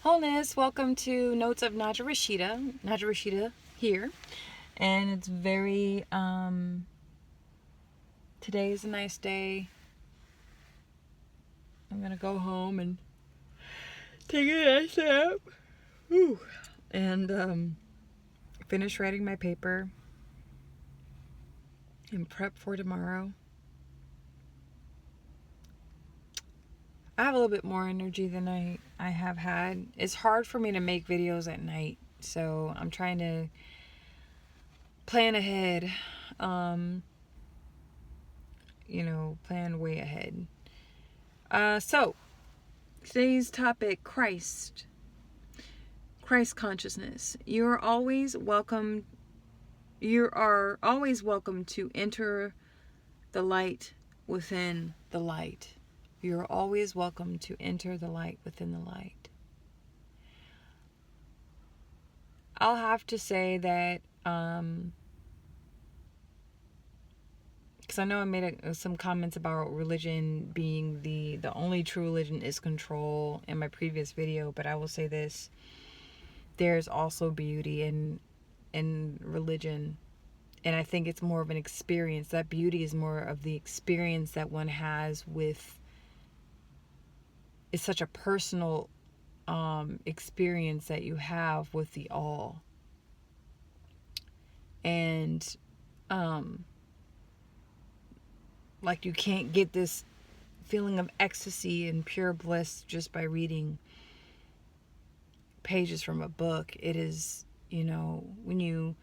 Wholeness, welcome to Notes of Naja Rashida. Naja Rashida here. And it's today is a nice day. I'm gonna go home and take a nice nap. Whew. And finish writing my paper and prep for tomorrow. I have a little bit more energy than I have had. It's hard for me to make videos at night, so I'm trying to plan ahead. Plan way ahead. So today's topic, Christ consciousness. You are always welcome to enter the light within the light. You're always welcome to enter the light within the light. I'll have to say that, because I know I made some comments about religion being the only true religion is control in my previous video, but I will say this: there's also beauty in religion, and I think it's more of an experience. That beauty is more of the experience that one has with. It's such a personal experience that you have with the all, and like you can't get this feeling of ecstasy and pure bliss just by reading pages from a book. It is, when you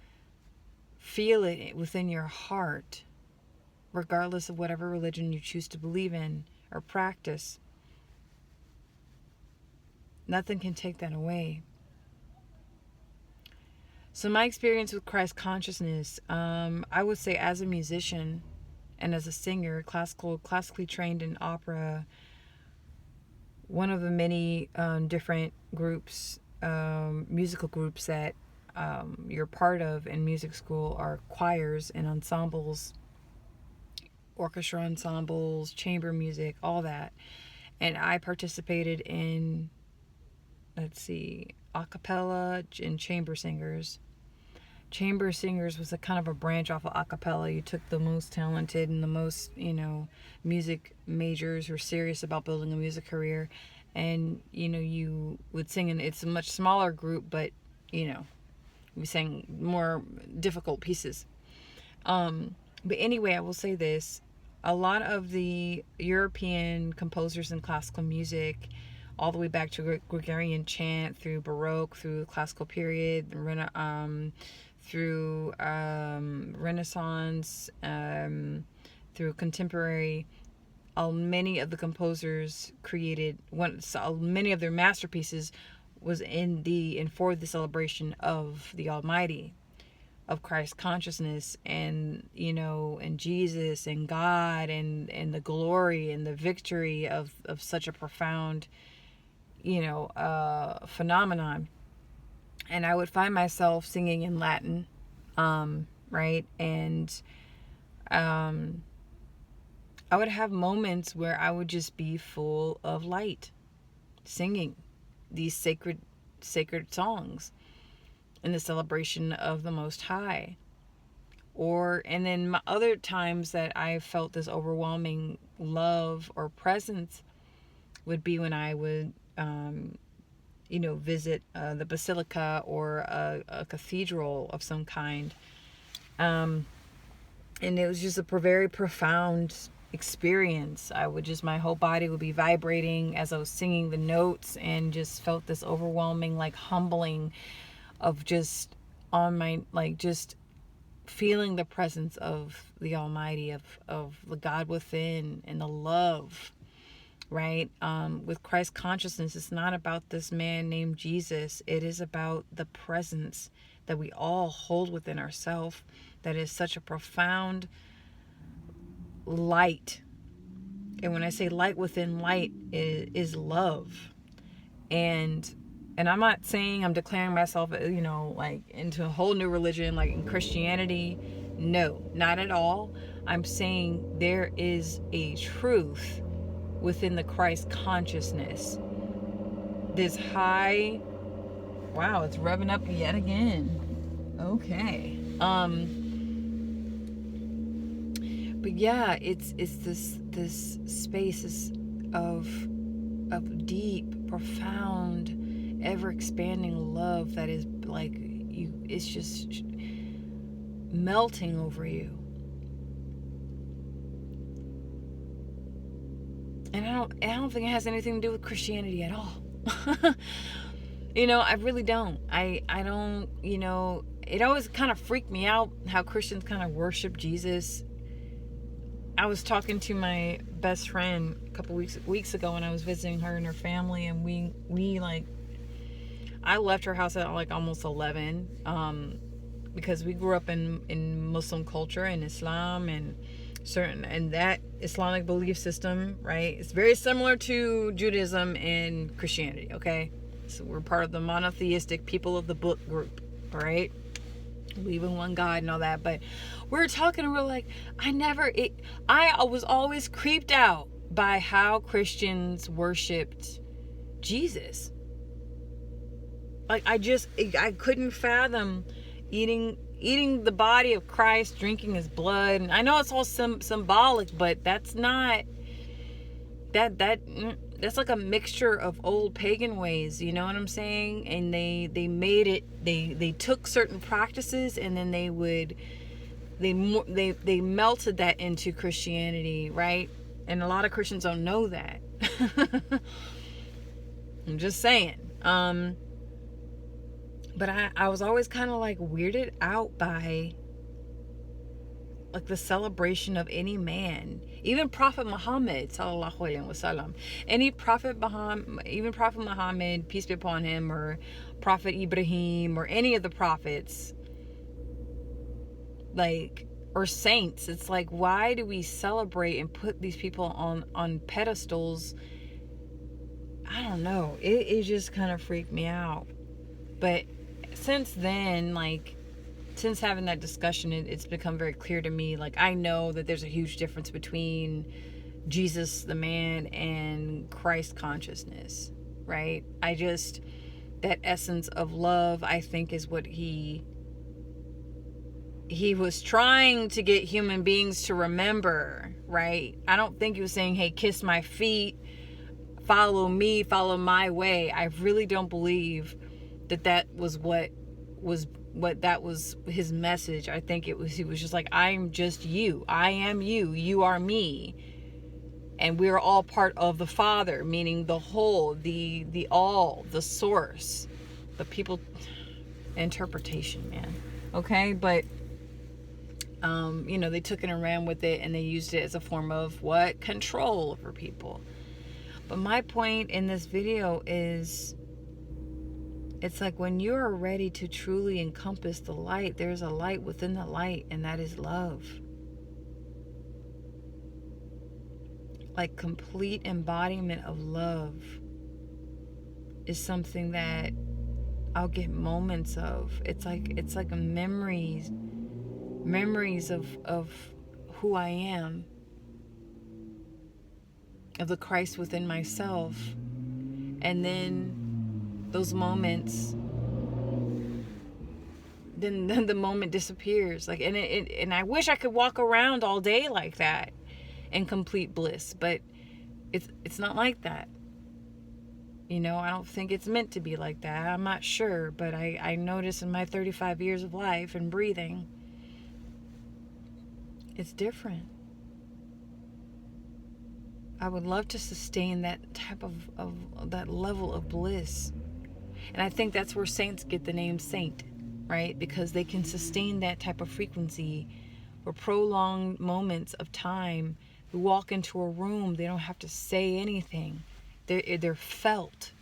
feel it within your heart, regardless of whatever religion you choose to believe in or practice, nothing can take that away. So my experience with Christ consciousness, I would say as a musician and as a singer, classically trained in opera, one of the many different groups, musical groups that you're part of in music school are choirs and ensembles, orchestra ensembles, chamber music, all that. And I participated in, a cappella and chamber singers. Chamber singers was a kind of a branch off of a cappella. You took the most talented and the most, music majors who are serious about building a music career, and you would sing, and it's a much smaller group, but we sang more difficult pieces. But anyway, I will say this: a lot of the European composers in classical music, all the way back to Gregorian chant, through Baroque, through classical period, through Renaissance, through contemporary, many of the composers created many of their masterpieces was for the celebration of the Almighty, of Christ consciousness, and and Jesus and God, and the glory and the victory of such a profound phenomenon. And I would find myself singing in Latin, right? And I would have moments where I would just be full of light, singing these sacred songs in the celebration of the Most High. And then my other times that I felt this overwhelming love or presence would be when I would visit the basilica or a cathedral of some kind. And it was just a very profound experience. My whole body would be vibrating as I was singing the notes, and just felt this overwhelming, humbling of just just feeling the presence of the Almighty, of the God within, and the love. Right? With Christ consciousness, it's not about this man named Jesus. It is about the presence that we all hold within ourselves, that is such a profound light. And when I say light within light, is love. And I'm not saying I'm declaring myself, into a whole new religion, like in Christianity. No, not at all. I'm saying there is a truth within the Christ consciousness this high, wow, it's revving up yet again. Okay. But yeah, it's this space of deep, profound, ever expanding love that is like you, it's just melting over you. And I don't think it has anything to do with Christianity at all. I really don't. I don't, it always kind of freaked me out how Christians kind of worship Jesus. I was talking to my best friend a couple weeks ago when I was visiting her and her family, and we like, I left her house at like almost 11, because we grew up in Muslim culture and Islam and that Islamic belief system, right? It's very similar to Judaism and Christianity, okay? So we're part of the monotheistic people of the book group, all right? Believe in one God and all that. But we're talking and we're like, I was always creeped out by how Christians worshipped Jesus. Like I couldn't fathom eating the body of Christ, drinking his blood. And I know it's all symbolic, but that's not that's like a mixture of old pagan ways, you know what I'm saying? And they made it, they took certain practices and then they melted that into Christianity, right? And a lot of Christians don't know that. I'm just saying. But I was always kind of like weirded out by like the celebration of any man, even Prophet Muhammad sallallahu alaihi wasallam, even Prophet Muhammad, peace be upon him, or Prophet Ibrahim, or any of the prophets, like, or saints. It's like, why do we celebrate and put these people on pedestals? I don't know. It just kind of freaked me out. But since then, like, since having that discussion, it's become very clear to me. Like, I know that there's a huge difference between Jesus the man and Christ consciousness, right? That essence of love, I think, is what he was trying to get human beings to remember, right? I don't think he was saying, hey, kiss my feet, follow me, follow my way. I really don't believe that was what that was his message. I think he was just like, I'm just you. I am you. You are me. And we're all part of the Father, meaning the whole, the all, the source. The people, interpretation, man. Okay, but they took it and ran with it, and they used it as a form of what? Control over people. But my point in this video is, it's like when you are ready to truly encompass the light, there's a light within the light, and that is love. Like, complete embodiment of love is something that I'll get moments of. It's like memories of who I am, of the Christ within myself. And then those moments, then the moment disappears. Like, and I wish I could walk around all day like that in complete bliss, but it's not like that. I don't think it's meant to be like that. I'm not sure, but I notice in my 35 years of life and breathing, it's different. I would love to sustain that type of that level of bliss. And I think that's where saints get the name saint, right? Because they can sustain that type of frequency for prolonged moments of time. You walk into a room, they don't have to say anything. They're felt.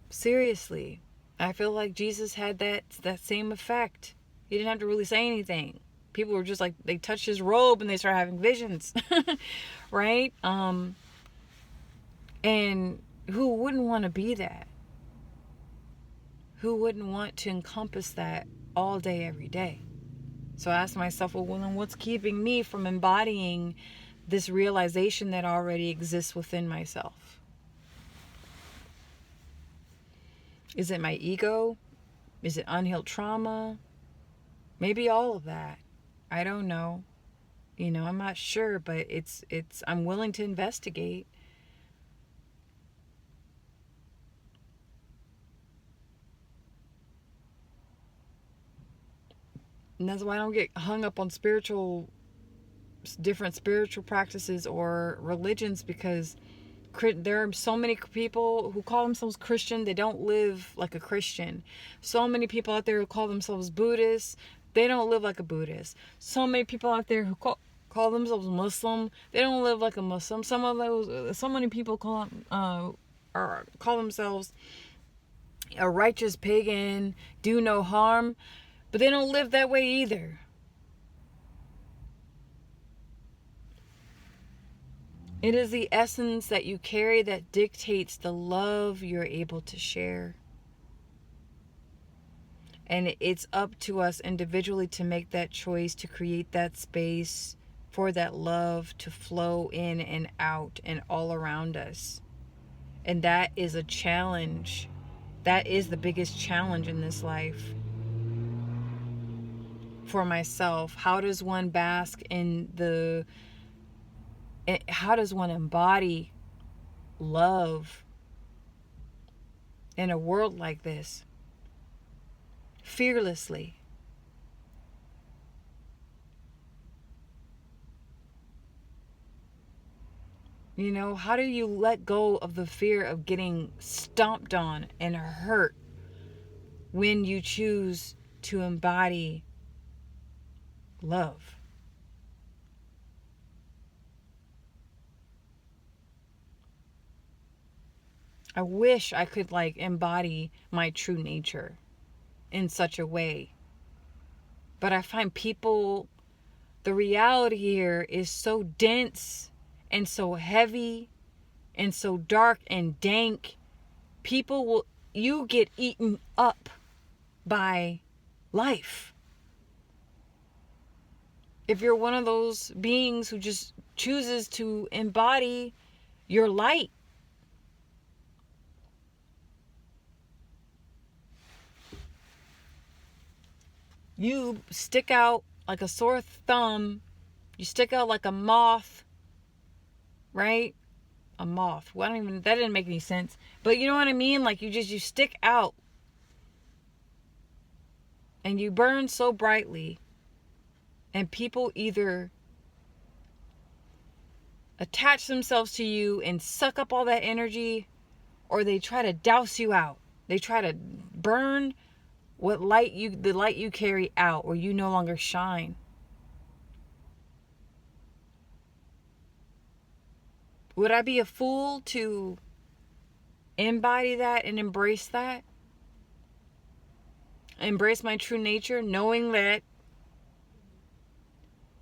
Seriously. I feel like Jesus had that same effect. He didn't have to really say anything. People were just like, they touched his robe and they started having visions. Right? And who wouldn't want to be that? Who wouldn't want to encompass that all day, every day? So I asked myself, well, then what's keeping me from embodying this realization that already exists within myself? Is it my ego? Is it unhealed trauma? Maybe all of that. I don't know. I'm not sure, but I'm willing to investigate. And that's why I don't get hung up on different spiritual practices or religions, because there are so many people who call themselves Christian. They don't live like a Christian. So many people out there who call themselves Buddhists. They don't live like a Buddhist. So many people out there who call themselves Muslim. They don't live like a Muslim. So many people call themselves a righteous pagan, do no harm, but they don't live that way either. It is the essence that you carry that dictates the love you're able to share. And it's up to us individually to make that choice, to create that space for that love to flow in and out and all around us. And that is a challenge. That is the biggest challenge in this life for myself. How does one bask in how does one embody love in a world like this? Fearlessly. How do you let go of the fear of getting stomped on and hurt when you choose to embody love? I wish I could embody my true nature in such a way. But I find the reality here is so dense and so heavy and so dark and dank. You get eaten up by life. If you're one of those beings who just chooses to embody your light, you stick out like a sore thumb. You stick out like a moth, right? A moth. Well, that didn't make any sense. But you know what I mean? Like you stick out. And you burn so brightly. And people either attach themselves to you and suck up all that energy, or they try to douse you out. They try to burn the light you carry out, or you no longer shine. Would I be a fool to embody that and embrace that? Embrace my true nature, knowing that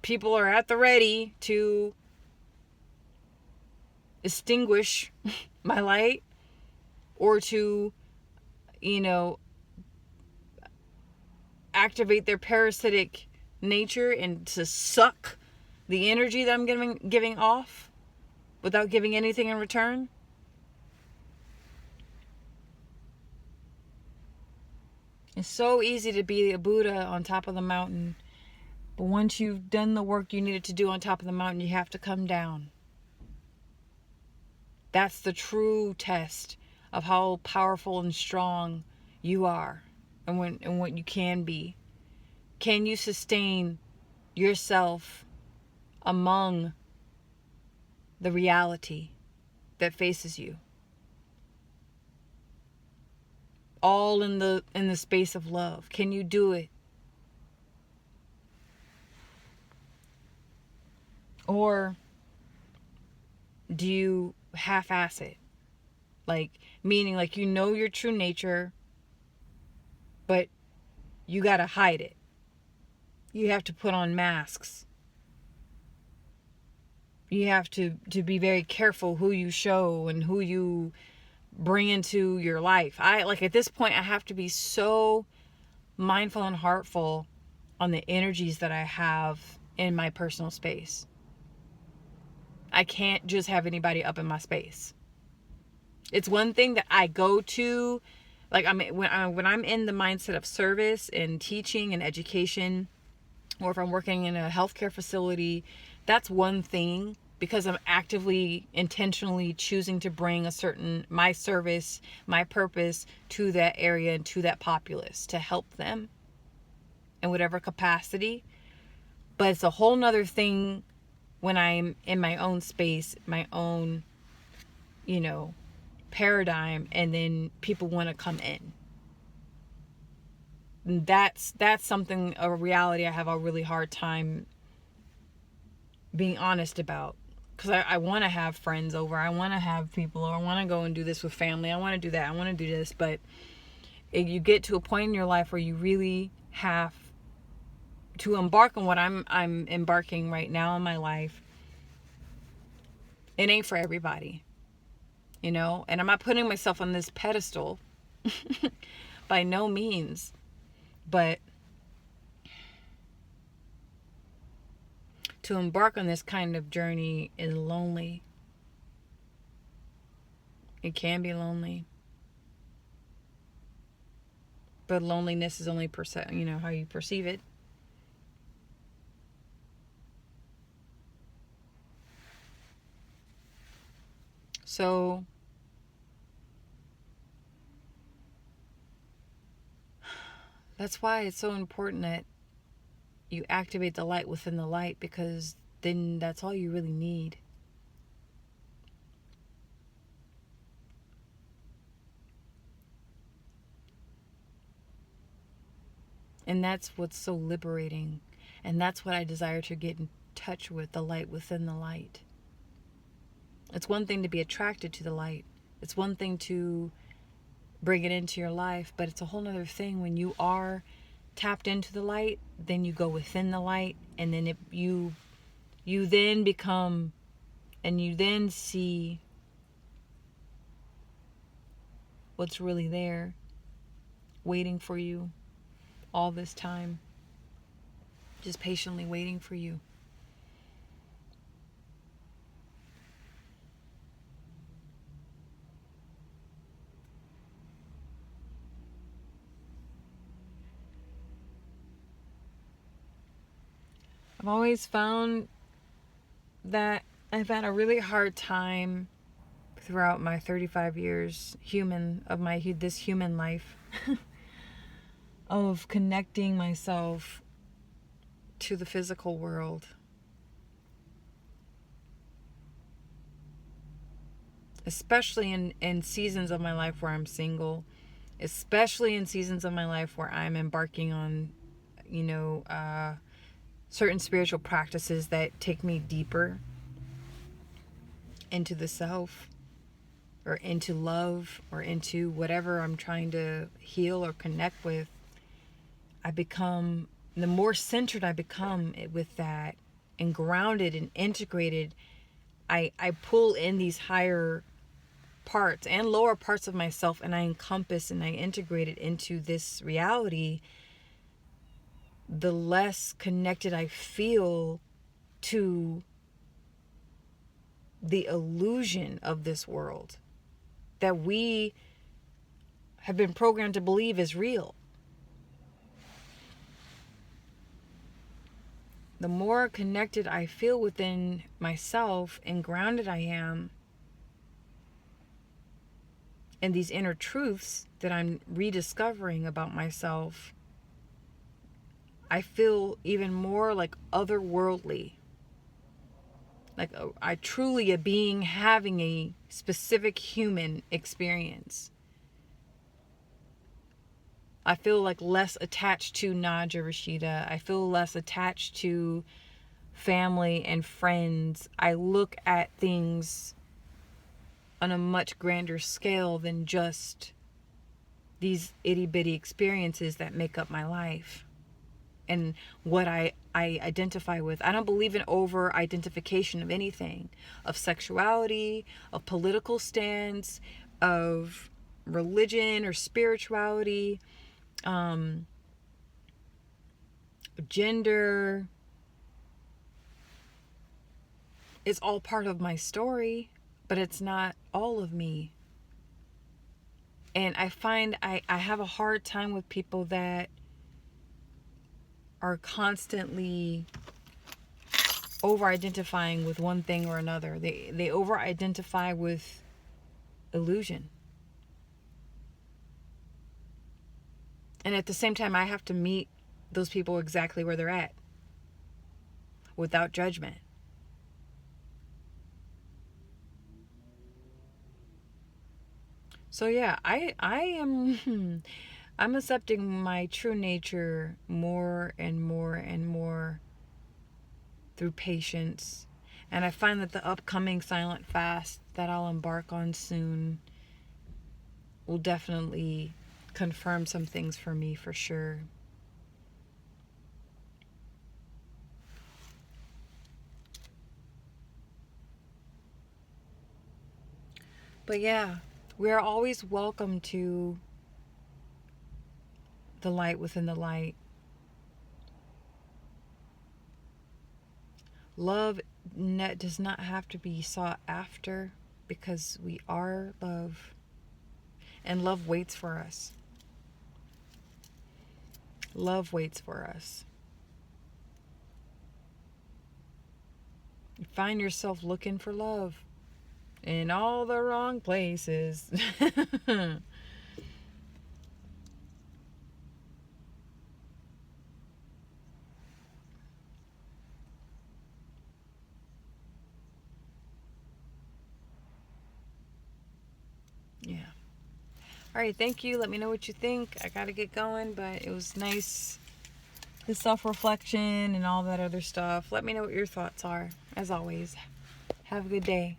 people are at the ready to extinguish my light, or to, activate their parasitic nature and to suck the energy that I'm giving off without giving anything in return? It's so easy to be a Buddha on top of the mountain, but once you've done the work you needed to do on top of the mountain, you have to come down. That's the true test of how powerful and strong you are and what you can be. Can you sustain yourself among the reality that faces you? All in the space of love. Can you do it? Or do you half-ass it? Meaning your true nature, but you gotta hide it. You have to put on masks. You have to be very careful who you show and who you bring into your life. At this point, I have to be so mindful and heartful on the energies that I have in my personal space. I can't just have anybody up in my space. It's one thing that I go to Like, when I'm in the mindset of service and teaching and education, or if I'm working in a healthcare facility, that's one thing, because I'm actively, intentionally choosing to bring my service, my purpose to that area and to that populace to help them in whatever capacity. But it's a whole nother thing when I'm in my own space, my own, paradigm, and then people want to come in. That's something, a reality I have a really hard time being honest about, because I want to have friends over, I want to have people, or I want to go and do this with family, I want to do that, I want to do this. But if you get to a point in your life where you really have to embark on what I'm embarking right now in my life, it ain't for everybody, and I'm not putting myself on this pedestal by no means, but to embark on this kind of journey is lonely. It can be lonely, but loneliness is only how you perceive it. So that's why it's so important that you activate the light within the light, because then that's all you really need. And that's what's so liberating. And that's what I desire to get in touch with, the light within the light. It's one thing to be attracted to the light. It's one thing to bring it into your life, but it's a whole other thing when you are tapped into the light, then you go within the light, and then you then become, and you then see what's really there, waiting for you all this time, just patiently waiting for you. I've always found that I've had a really hard time throughout my 35 years this human life of connecting myself to the physical world, especially in seasons of my life where I'm single, especially in seasons of my life where I'm embarking on certain spiritual practices that take me deeper into the self, or into love, or into whatever I'm trying to heal or connect with. The more centered I become with that, and grounded and integrated, I pull in these higher parts and lower parts of myself, and I encompass and I integrate it into this reality, the less connected I feel to the illusion of this world that we have been programmed to believe is real. The more connected I feel within myself and grounded I am in these inner truths that I'm rediscovering about myself, I feel even more like otherworldly. Like I truly a being having a specific human experience. I feel like less attached to Naja Rashida. I feel less attached to family and friends. I look at things on a much grander scale than just these itty bitty experiences that make up my life and what I identify with. I don't believe in over identification of anything, of sexuality, of political stance, of religion or spirituality, gender. It's all part of my story, but it's not all of me. And I find I have a hard time with people that are constantly over-identifying with one thing or another. They over-identify with illusion. And at the same time, I have to meet those people exactly where they're at, without judgment. So yeah, I am I'm accepting my true nature more and more and more through patience. And I find that the upcoming silent fast that I'll embark on soon will definitely confirm some things for me, for sure. But yeah, we are always welcome to the light within the light. Love does not have to be sought after, because we are love, and love waits for us. Love waits for us. You find yourself looking for love in all the wrong places. Yeah. All right, thank you. Let me know what you think. I got to get going, but it was nice, the self-reflection and all that other stuff. Let me know what your thoughts are. As always, have a good day.